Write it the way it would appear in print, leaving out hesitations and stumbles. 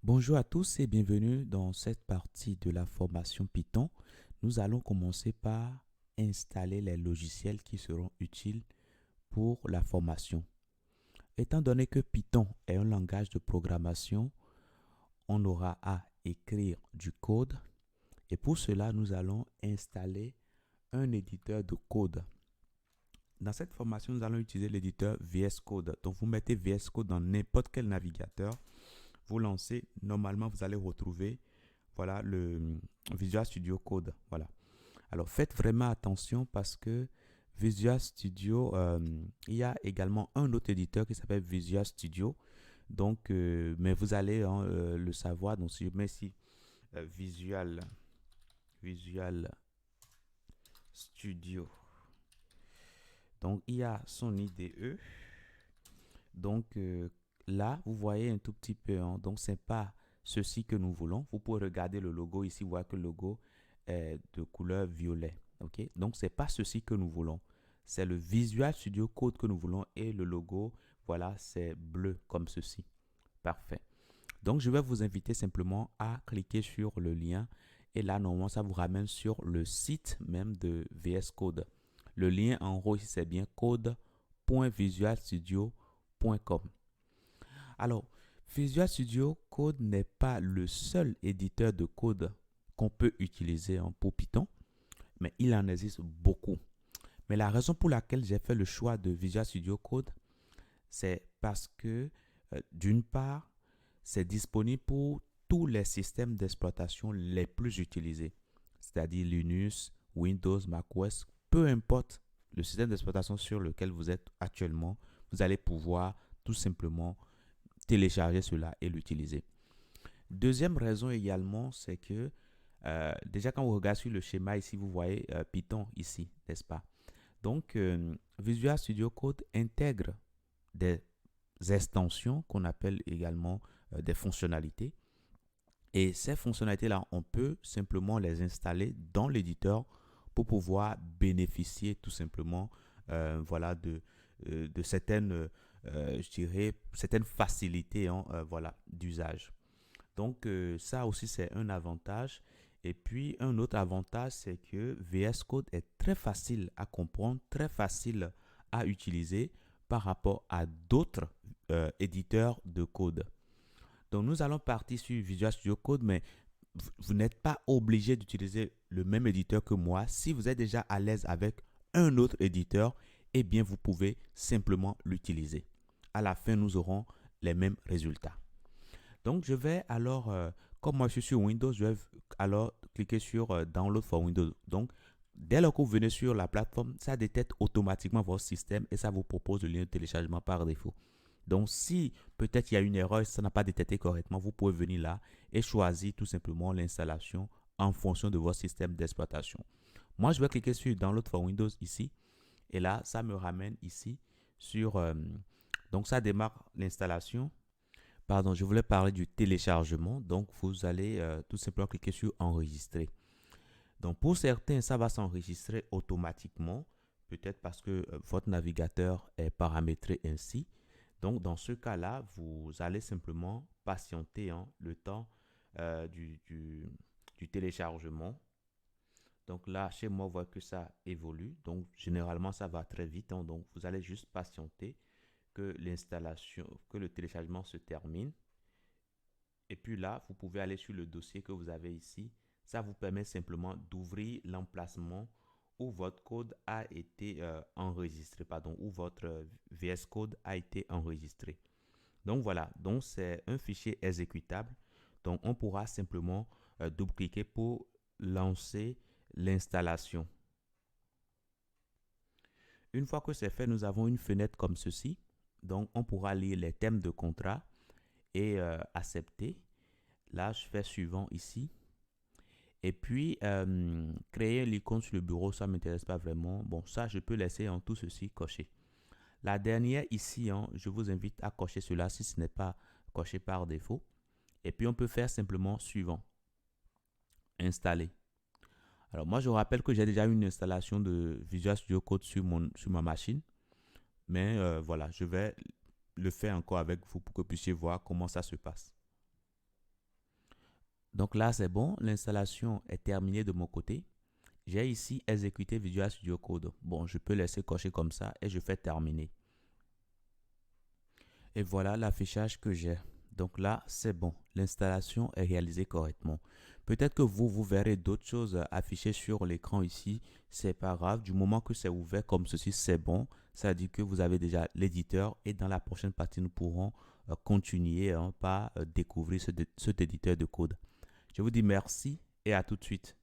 Bonjour à tous et bienvenue dans cette partie de la formation Python. Nous allons commencer par installer les logiciels qui seront utiles pour la formation. Étant donné que Python est un langage de programmation, on aura à écrire du code et pour cela, nous allons installer un éditeur de code. Dans cette formation, nous allons utiliser l'éditeur VS Code. Donc, vous mettez VS Code dans n'importe quel navigateur. Vous lancez, normalement, vous allez retrouver voilà le Visual Studio Code. Voilà. Alors faites vraiment attention parce que Visual Studio, il y a également un autre éditeur qui s'appelle Visual Studio. Donc, mais vous allez le savoir. Donc, si je mets ici Visual Studio, donc il y a son IDE. Donc là, vous voyez un tout petit peu. Donc, c'est pas ceci que nous voulons. Vous pouvez regarder le logo ici, vous voyez que le logo est de couleur violet. Ok, donc c'est pas ceci que nous voulons. C'est le Visual Studio Code que nous voulons et le logo, voilà, c'est bleu comme ceci. Parfait. Donc, je vais vous inviter simplement à cliquer sur le lien et là, normalement, ça vous ramène sur le site même de VS Code. Le lien en haut ici, c'est bien code.visualstudio.com. Alors, Visual Studio Code n'est pas le seul éditeur de code qu'on peut utiliser pour Python, mais il en existe beaucoup. Mais la raison pour laquelle j'ai fait le choix de Visual Studio Code, c'est parce que, d'une part, c'est disponible pour tous les systèmes d'exploitation les plus utilisés, c'est-à-dire Linux, Windows, macOS, peu importe le système d'exploitation sur lequel vous êtes actuellement, vous allez pouvoir tout simplement télécharger cela et l'utiliser. Deuxième raison également, c'est que déjà quand vous regardez sur le schéma ici, vous voyez Python ici, n'est-ce pas? Donc, Visual Studio Code intègre des extensions qu'on appelle également des fonctionnalités. Et ces fonctionnalités-là, on peut simplement les installer dans l'éditeur pour pouvoir bénéficier tout simplement voilà, de certaines, je dirais, certaines facilités voilà, d'usage. Donc, ça aussi, c'est un avantage. Et puis, un autre avantage, c'est que VS Code est très facile à comprendre, très facile à utiliser par rapport à d'autres éditeurs de code. Donc, nous allons partir sur Visual Studio Code, mais vous n'êtes pas obligé d'utiliser le même éditeur que moi. Si vous êtes déjà à l'aise avec un autre éditeur, eh bien, vous pouvez simplement l'utiliser. À la fin, nous aurons les mêmes résultats. Donc, je vais alors, comme moi je suis sur Windows, je vais alors cliquer sur Download for Windows. Donc, dès lors que vous venez sur la plateforme, ça détecte automatiquement votre système et ça vous propose le lien de téléchargement par défaut. Donc, si peut-être il y a une erreur, ça n'a pas détecté correctement, vous pouvez venir là et choisir tout simplement l'installation en fonction de votre système d'exploitation. Moi, je vais cliquer sur Download for Windows ici et là, ça me ramène ici sur... donc, ça démarre l'installation. Pardon, je voulais parler du téléchargement. Donc, vous allez tout simplement cliquer sur Enregistrer. Donc, pour certains, ça va s'enregistrer automatiquement, peut-être parce que votre navigateur est paramétré ainsi. Donc, dans ce cas-là, vous allez simplement patienter le temps du téléchargement. Donc là, chez moi, on voit que ça évolue. Donc, généralement, ça va très vite. Donc, vous allez juste patienter que l'installation, que le téléchargement se termine. Et puis là, vous pouvez aller sur le dossier que vous avez ici. Ça vous permet simplement d'ouvrir l'emplacement où votre code a été enregistré, pardon, où votre VS Code a été enregistré. Donc voilà, donc c'est un fichier exécutable. Donc on pourra simplement double-cliquer pour lancer l'installation. Une fois que c'est fait, nous avons une fenêtre comme ceci. Donc on pourra lire les thèmes de contrat et accepter. Là, je fais suivant ici. Et puis, créer l'icône sur le bureau, ça ne m'intéresse pas vraiment. Bon, ça, je peux laisser en tout ceci coché. La dernière ici, je vous invite à cocher cela si ce n'est pas coché par défaut. Et puis, on peut faire simplement suivant. Installer. Alors, moi, je rappelle que j'ai déjà une installation de Visual Studio Code sur ma machine. Mais voilà, je vais le faire encore avec vous pour que vous puissiez voir comment ça se passe. Donc là, c'est bon. L'installation est terminée de mon côté. J'ai ici exécuté Visual Studio Code. Bon, je peux laisser cocher comme ça et je fais terminer. Et voilà l'affichage que j'ai. Donc là, c'est bon. L'installation est réalisée correctement. Peut-être que vous verrez d'autres choses affichées sur l'écran ici. C'est pas grave. Du moment que c'est ouvert comme ceci, c'est bon. Ça dit que vous avez déjà l'éditeur. Et dans la prochaine partie, nous pourrons continuer par découvrir cet éditeur de code. Je vous dis merci et à tout de suite.